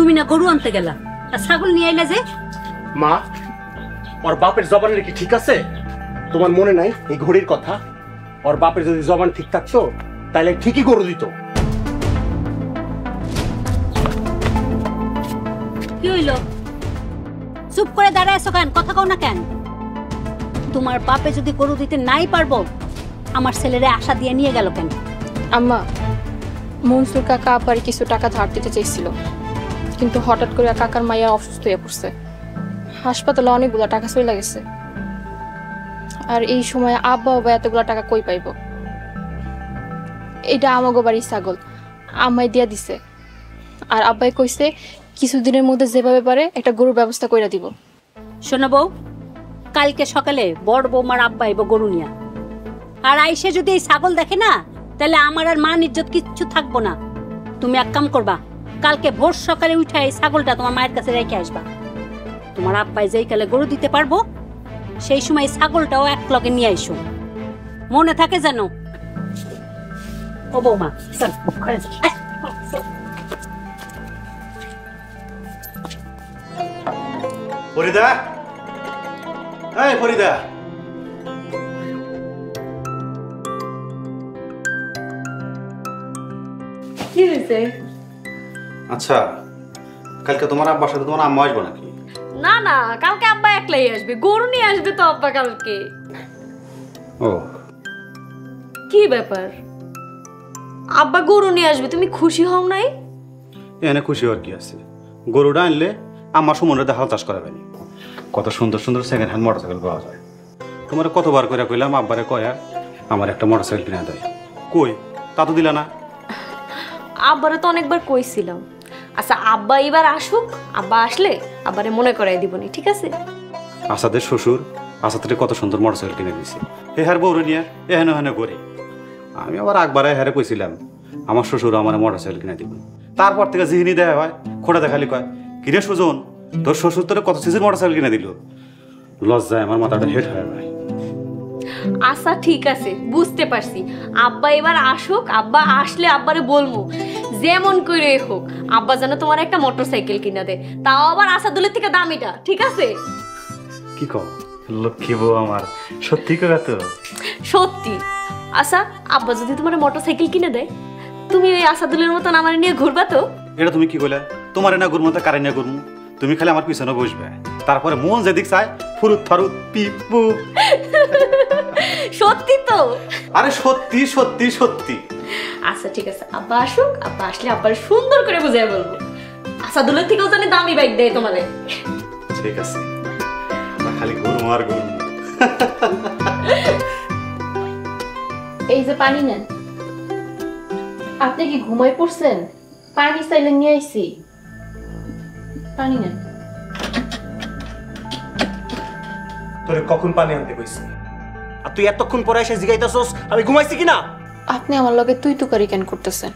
তুমি না গরু আনতে গেলা আর ছাগল নিয়ে আইলা যে? মা, ওর বাপের জবান কি ঠিক আছে? তোমার মনে নাই এই ঘড়ির কথা? ওর বাপের যদি জবান ঠিক থাকতো তাহলে ঠিকই গরু দিত। কি হইল? চুপ করে দাঁড়ায় আছো কেন? কথা কও না কেন? তোমার বাপে যদি গরু দিতে নাই পারবো, আমার ছেলেরে আশা দিয়ে নিয়ে গেল কেন? আম্মা, মনসুর কাকা আবার কিছু টাকা ধার দিতে চাইছিল, কিন্তু হঠাৎ করে কাকার মাইয়া অসুস্থ হয়ে পড়ছে। হাসপাতালে অনেকগুলো টাকা চলে গেছে। আর এই সময় আব্বা বাবা এতগুলো টাকা কই পাইব? এটা আমাগো বাড়ির ছাগল, আম্মাই দিয়া দিছে। আর আব্বাই কইছে কিছুদিনের মধ্যে যেভাবে পারে একটা গরুর ব্যবস্থা কইরা দিব। শোনো বউ, কালকে সকালে বড় বৌমার আব্বা আইব গরু নিয়া। আর আইসে যদি এই ছাগল দেখে না, তাহলে আমার আর মান ইজ্জত কিচ্ছু থাকবো না। তুমি এক কাম করবা, কালকে ভোর সকালে উঠে এই ছাগলটা তোমার মায়ের কাছে রেখে আসবা। তোমার আব্বাই যেই কালে গরু দিতে পারবো, সেই সময় ছাগলটাও এক লগে নিয়ে আইসো। মনে থাকে যেন। ও বৌমা, চল ঘরে যাই। ফরিদা, এই ফরিদা, কি হয়েছে? আচ্ছা, কালকে তোমার আব্বার সাথে তোমার আম্মা আসবো নাকি? না না, কালকে আব্বা একলাই আসবে, গরু নিয়ে আসবে তো আব্বা কালকে। ও, কি ব্যাপার? আব্বা গরু নিয়ে আসবে, তুমি খুশি হও নাই? এনে খুশি হওয়ার কি আছে? গরুটা আনলে আমার সুমনের দেখাও চাষ করাবেনি। কত সুন্দর সুন্দর সেকেন্ড হ্যান্ড মোটরসাইকেল পাওয়া যায়। তোমার কতবার করে কইলাম আব্বারে কয়া আমার একটা মোটরসাইকেল কিনে দেয়, কই তা তো দিলা না। আব্বারে তো অনেকবার কইছিলাম। আচ্ছা, আব্বা এবার আসুক, আব্বা আসলে আব্বারে মনে করাই দিবনি, ঠিক আছে? আসাদের শ্বশুর আসাদের কত সুন্দর মোটরসাইকেল কিনে দিছে, এ হার বউরে নিয়ে এহেন হেন করে। আমি আবার একবারে হারে কইছিলাম আমার শ্বশুর আমার মোটরসাইকেল কিনে দিব। তারপর থেকে জিহিনি দেয়া হয়, খোটা দেখালি কয় কিরে সুজন, তোর শ্বশুর তোর কত সিসির মোটরসাইকেল কিনে দিল। লজ্জায় আমার মাথাটা হেট হয়ে যায়। আচ্ছা ঠিক আছে, বুঝতে পারছি। আব্বা এবার আসুক, আব্বা আসলে আব্বারে বলবো যেমন করে হোক আব্বা যেন তোমার একটা মোটরসাইকেল কিনা দেয়, তাও আবার আসাদুলের থেকে দামিটা, ঠিক আছে? কি কও লক্ষ্মী বউ আমার, সত্যি করে তো? সত্যি। আচ্ছা, আব্বা যদি তোমার মোটরসাইকেল কিনে দেয়, তুমি ওই আসাদুলের মতন আমার নিয়ে ঘুরবা তো? এটা তুমি কি কইলা? তোমার না ঘুরমো তা কারে না ঘুরমু? তুমি খালি আমার পিছনে বসবে, তারপরে মন যেদিক চায় ফুরুত ফারুত পিপু। সত্যি তো? আরে সত্যি সত্যি সত্যি। আচ্ছা ঠিক আছে, আব্বা আসুক, আব্বা আসলে আব্বার সুন্দর করে বুঝাই বলবো। আসাদুলের থেকেও জানি দামি বাইক দেয় তোমাদের। ঠিক আছে, আমরা খালি ঘুরমু আর ঘুরমু। এই যে পানি নেন। আপনি কি ঘুমাই পড়ছেন? পানি চাইলে নিয়ে আইছি, পানি নেন। তোরে কখন পানি আনতে কইছি? আর তুই এতক্ষণ পরে এসে জিগাইতাছস আমি ঘুমাইছি কিনা? আপনি আমার লগে তুই তুকারি কেন করতেছেন?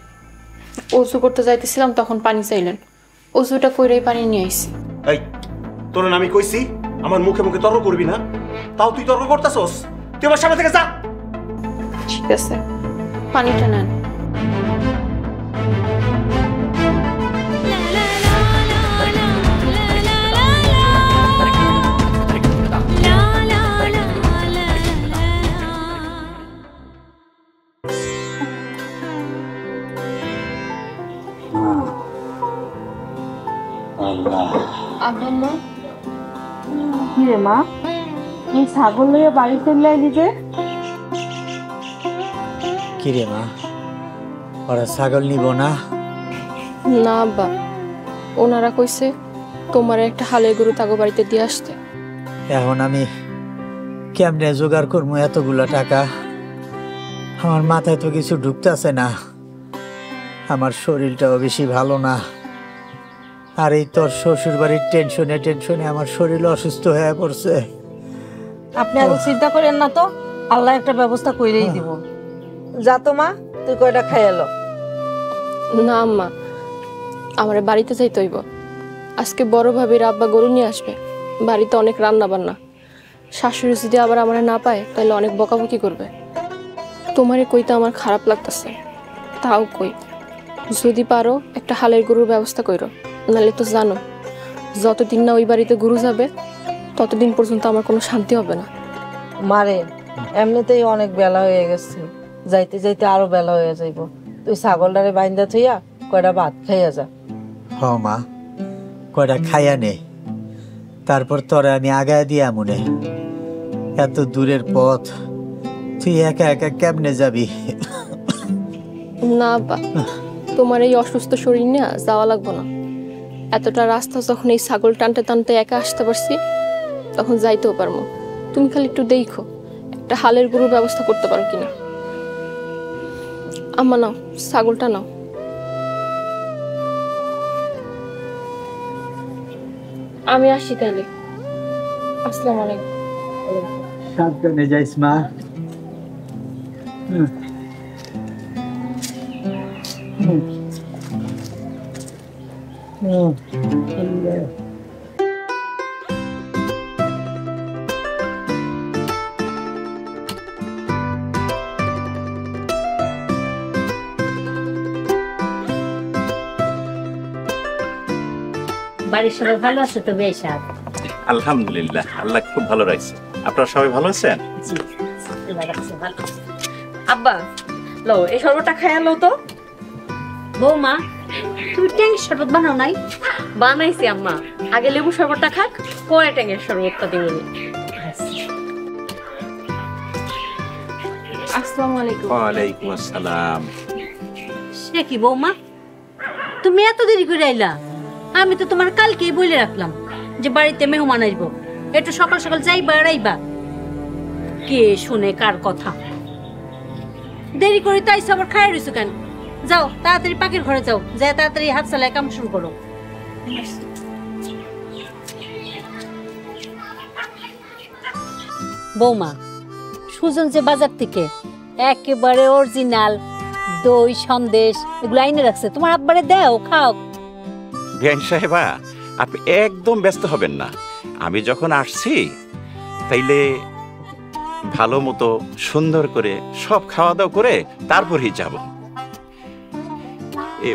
ওযু করতে যাইতেছিলাম তখন পানি চাইলেন, ওযুটা কইরাই পানি নিয়ে আইছি। এই, তোর আমি কইছি আমার মুখে মুখে তর্ক করবি না, তাও তুই তর্ক করতাছস। তুই আমার সামনে থেকে যা। ঠিক আছে, পানিটা নেন। আম্মা, কি রে মা, এই ছাগল লইয়া বাড়ি চলে আইলি যে? কি রে মা, ওরা ছাগল নিব না? না আব্বা, ওনারা কইছে তোমার একটা হালের গরু তাগো বাড়িতে দিয়ে আসতে। এখন আমি কেমনে জোগাড় করবো এতগুলো টাকা? আমার মাথায় তো কিছু ঢুকতেছে না, আমার শরীরটাও বেশি ভালো না। আর এই তোর শ্বশুর বাড়ির টেনশনে টেনশনে আমার শরীর অসুস্থ হয়ে পড়ছে। আপনি আগে চিন্তা করেন না তো, আল্লাহ একটা ব্যবস্থা কইরেই দিব। যা তো মা, তুই কয়টা খাই এলো। না আম্মা, আমার বাড়িতে যাইতে হইব। আজকে বড় ভাবির আব্বা গরু নিয়ে আসবে, বাড়িতে অনেক রান্না বান্না। শাশুড়ি যদি আবার আমার না পায় তাহলে অনেক বকাবকি করবে। তোমারে কইতে আমার খারাপ লাগতেছে, তাও কই, যদি পারো একটা হালের গরুর ব্যবস্থা কইরো। নাহলে তো জানো, যতদিন না ওই বাড়িতে গরু যাবে ততদিন পর্যন্ত আমার কোনো শান্তি হবে না। মারে এমনিতেই অনেক বেলা হয়ে গেছে, যাইতে যাইতে আরো বেলা হয়ে যাইব। তুই ছাগলটারে বাইন্দা থইয়া কয়টা ভাত খাইয়া যা। হ মা, কয়টা খাইয়া নে, তারপর তোরে আমি আগায় দিয়া মনে। এত দূরের পথ তুই একা একা কেমনে যাবি? না আব্বা, তোমার এই অসুস্থ শরীর নিয়ে যাওয়া লাগবো না। এতটা রাস্তা যখন এই ছাগল টানতে টানতে একা আসতে পারছি, তখন যাইতেও পারবো। তুমি খালি একটু দেখো একটা হালের গরুর ব্যবস্থা করতে পারো কিনা। আম্মা নাও, ছাগলটা নাও। আমি আসি তাইলে। আসসালামু আলাইকুম। সাবধানে যাইস মা। বাড়ির সবাই ভালো আছে তো? বেশ, আলহামদুলিল্লাহ, আল্লাহ খুব ভালো রাখছে। আপনারা সবাই ভালো আছেন? আব্বা লো, এই শরবতটা খাইয়া লো তো। বৌমা, তুমি ট্যাঙ্গের শরবত বানাও নাই? বানাইছি আম্মা, আগে লেবু শরবতটা খাক, পরে ট্যাঙ্গের শরবতটা দিবনি। আসসালামু আলাইকুম। ওয়ালাইকুম আসসালাম। সে কি বৌমা, তুমি এত দেরি করে আইলা? আমি তো তোমার কালকেই বলে রাখলাম যে বাড়িতে মেহমান আসবো, একটু সকাল সকাল যাইবা আর আইবা। কে শুনে কার কথা? দেরি করে তাই আবার খাই রইছো কেন? যাও তাড়াতাড়ি পাখির ঘরে যাও, যাই তাড়াতাড়ি হাত চালায় কাম শুরু করো। বৌমা, সুজন যে বাজার থেকে একেবারে অরিজিনাল দই সন্দেশ এগুলো আইনে রাখছে, তোমার আব্বারে দাও, খাও। বিআইন সাহেবা, আপনি একদম ব্যস্ত হবেন না। আমি যখন আসছি তাইলে ভালো মতো সুন্দর করে সব খাওয়া দাওয়া করে তারপরেই যাব।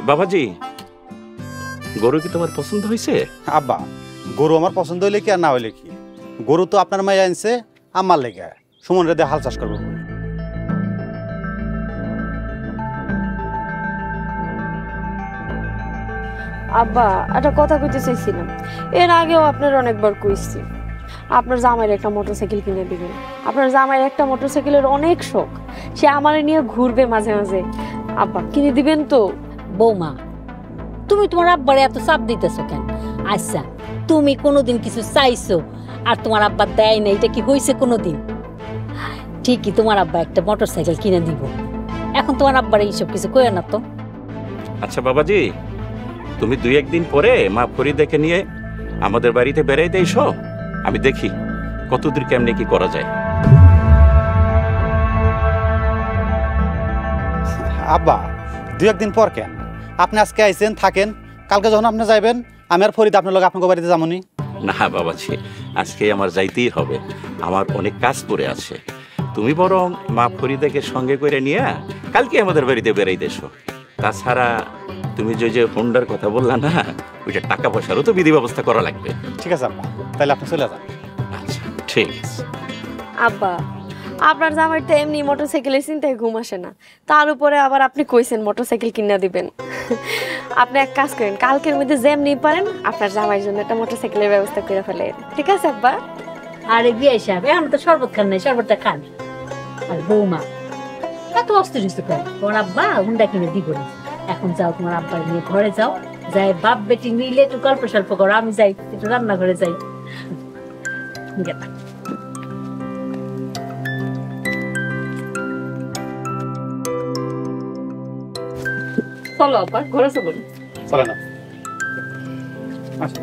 বাবাজি, গরু কি তোমার পছন্দ হয়েছে? আব্বা, গরু আমার পছন্দ হইলে কি আর না হইলে কি, গরু তো আপনার মাইয়া আনছে আমার লেগে, সুমন রেদে হাল চাষ করবো। আব্বা, একটা কথা কইতে চাইছিলাম, এর আগেও আপনার অনেকবার কইছি আপনার জামাইয়ের একটা মোটরসাইকেল কিনে দিবেন। আপনার জামাইয়ের একটা মোটরসাইকেলের অনেক শখ, সে আমার নিয়ে ঘুরবে মাঝে মাঝে। আব্বা কিনে দিবেন তো? বৌমা, তুমি তোমার আব্বারে এত চাপ দিতেছো কেন? আচ্ছা, তুমি কোনোদিন কিছু চাইছো আর তোমার আব্বা দেয় না, এটা কি হয়েছে কোনোদিন? ঠিকই তোমার আব্বা একটা মোটরসাইকেল কিনে দিব। এখন তোমার আব্বারে এইসব কিছু কইও না তো। আচ্ছা বাবাজি, তুমি 2-1 দিন পরে মা ফরিদাকে নিয়ে আমাদের বাড়িতে বেড়াইতে এসো, আমি দেখি কতদূর কেমনে কি করা যায়। আব্বা, 2-1 দিন পর কেন? আপনি আজকে আইছেন, থাকেন, কালকে যখন আপনি যাইবেন আমি আর ফরিদ আপনার লগে আপনার বাড়িতে যাবনি। না বাবাজি, আজকে আমার যাইতেই হবে, আমার অনেক কাজ পড়ে আছে। তুমি বরং মা ফরিদাকে সঙ্গে করে নিয়ে কালকে আমাদের বাড়িতে বেড়াইতে এসো। তাছাড়া তুমি যে হোন্ডার কথা বললা না, ওইটা টাকা পয়সারও তো বিধি ব্যবস্থা করা লাগবে। ঠিক আছে আব্বা, তাহলে আপনি চলে যান। আচ্ছা ঠিক আছে। আব্বা, আপনার জামাইয়ের তো এমনি মোটরসাইকেলের চিন্তায় ঘুম আসে না, তার উপরে আবার আপনি কইছেন মোটরসাইকেল কিনা দিবেন। আপনি এক কাজ করেন, কালকের মধ্যে যেমনি পারেন আপনার জামাইয়ের জন্য একটা মোটরসাইকেলের ব্যবস্থা করে ফেলেন। ঠিক আছে আব্বা? আরে বিয়ে সাহেব, এখন তো শরবত খান নাই, শরবতটা খান। আর বৌমা, এত অস্থির হচ্ছে কেন? তোমার আব্বা হুন্ডা কিনে দিব না। এখন যাও, তোমার আব্বার নিয়ে ঘরে যাও, যাই বাপ বেটি মিলে একটু গল্প সল্প করো, আমি যাই একটু রান্নাঘরে যাই। চলো আব্বা, ঘরে চলুন। চলে না। আচ্ছা।